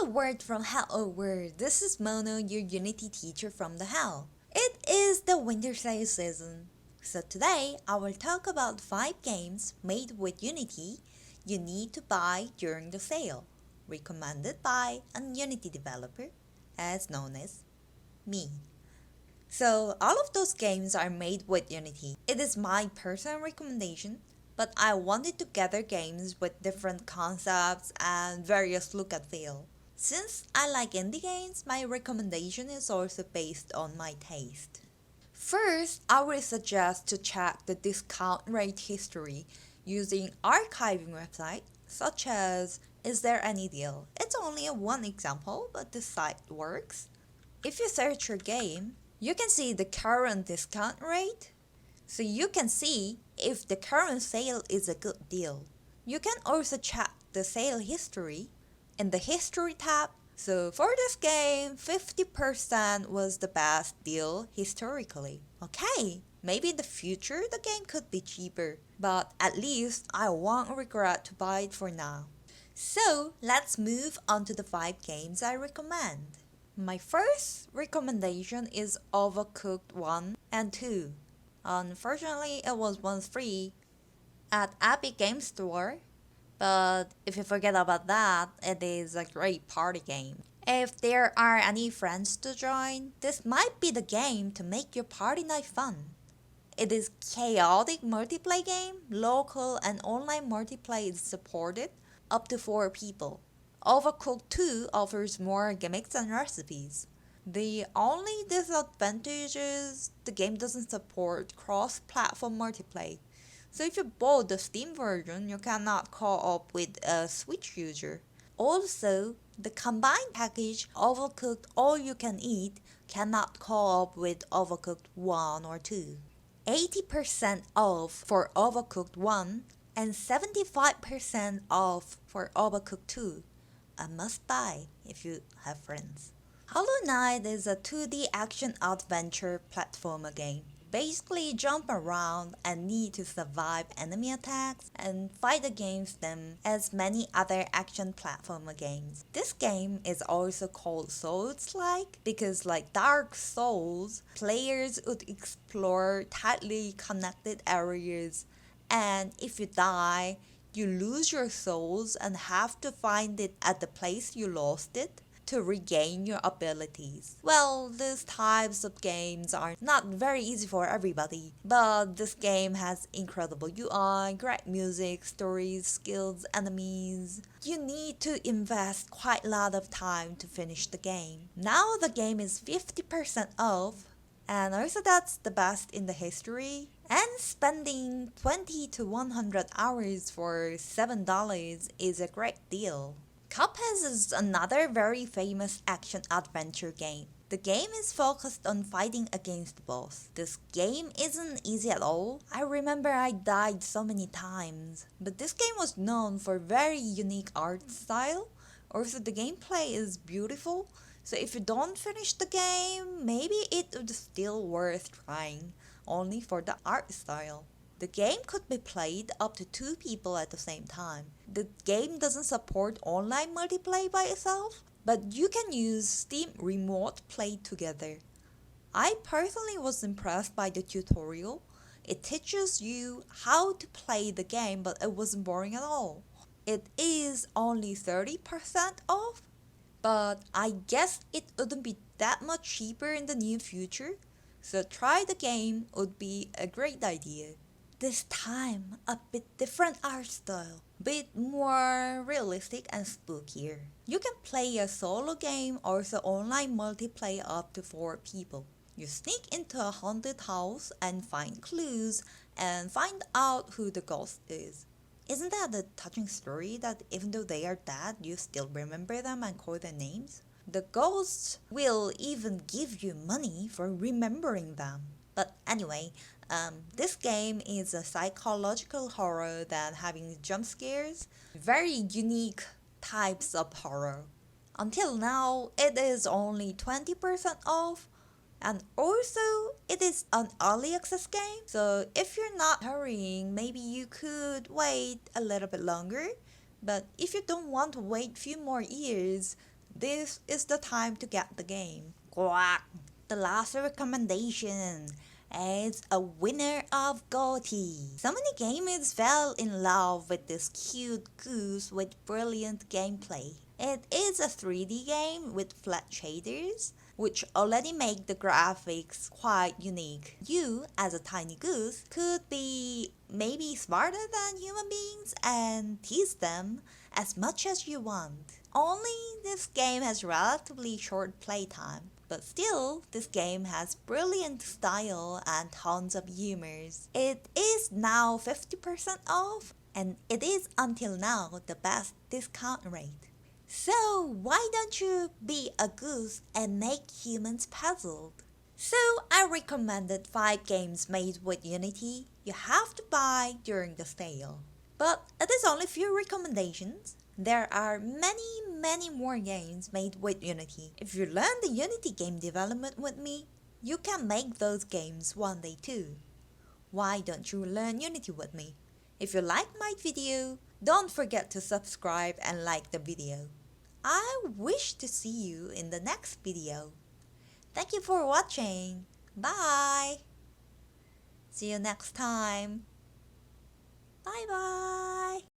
word from Hello World. This is Mono, your Unity teacher from the Hell. It is the winter sale season. So today I will talk about 5 games made with Unity you need to buy during the sale, recommended by a Unity developer, as known as me. So all of those games are made with Unity. It is my personal recommendation, but I wanted to gather games with different concepts and various look and feel. Since I like indie games, my recommendation is also based on my taste. First, I would suggest to check the discount rate history using archiving websites such as Is There Any Deal? It's only one example, but this site works. If you search your game, you can see the current discount rate, so you can see if the current sale is a good deal. You can also check the sale history in the History tab. So for this game, 50% was the best deal historically. Okay, maybe in the future the game could be cheaper, but at least I won't regret to buy it for now. So let's move on to the 5 games I recommend. My first recommendation is Overcooked 1 and 2. Unfortunately, it was once free at Epic Game Store, but if you forget about that, it is a great party game. If there are any friends to join, this might be the game to make your party night fun. It is chaotic multiplayer game, local and online multiplayer is supported, up to 4 people. Overcooked 2 offers more gimmicks and recipes. The only disadvantage is the game doesn't support cross-platform multiplayer. So if you bought the Steam version, you cannot co-op with a Switch user. Also, the combined package Overcooked All You Can Eat cannot co-op with Overcooked 1 or 2. 80% off for Overcooked 1 and 75% off for Overcooked 2. A must buy if you have friends. Hollow Knight is a 2D action adventure platformer game. Basically jump around and need to survive enemy attacks and fight against them as many other action platformer games. This game is also called Souls-like because like Dark Souls, players would explore tightly connected areas, and if you die, you lose your souls and have to find it at the place you lost it to regain your abilities. Well, these types of games are not very easy for everybody, but this game has incredible UI, great music, stories, skills, enemies. You need to invest quite a lot of time to finish the game. Now the game is 50% off, and also that's the best in the history. And spending 20 to 100 hours for $7 is a great deal. Cuphead is another very famous action-adventure game. The game is focused on fighting against the boss. This game isn't easy at all. I remember I died so many times. But this game was known for very unique art style. Also, the gameplay is beautiful. So if you don't finish the game, maybe it would still worth trying, only for the art style. The game could be played up to 2 people at the same time. The game doesn't support online multiplayer by itself, but you can use Steam Remote Play together. I personally was impressed by the tutorial. It teaches you how to play the game, but it wasn't boring at all. It is only 30% off, but I guess it wouldn't be that much cheaper in the near future, so try the game would be a great idea. This time, a bit different art style, bit more realistic and spookier. You can play a solo game or also online multiplayer up to 4 people. You sneak into a haunted house and find clues and find out who the ghost is. Isn't that a touching story that even though they are dead, you still remember them and call their names? The ghosts will even give you money for remembering them. But anyway, this game is a psychological horror that having jump scares, very unique types of horror. Until now, it is only 20% off, and also it is an early access game, so if you're not hurrying, maybe you could wait a little bit longer. But if you don't want to wait few more years, this is the time to get the game. Quack! The last recommendation is a winner of GOTY. So many gamers fell in love with this cute goose with brilliant gameplay. It is a 3D game with flat shaders, which already make the graphics quite unique. You, as a tiny goose, could be maybe smarter than human beings and tease them as much as you want. Only this game has relatively short playtime, but still, this game has brilliant style and tons of humors. It is now 50% off, and it is until now the best discount rate. So, why don't you be a goose and make humans puzzled? So, I recommended 5 games made with Unity you have to buy during the sale. But it is only few recommendations. There are many more games made with Unity. If you learn the Unity game development with me, you can make those games one day too. Why don't you learn Unity with me? If you like my video, don't forget to subscribe and like the video. I wish to see you in the next video. Thank you for watching. Bye. See you next time. Bye bye.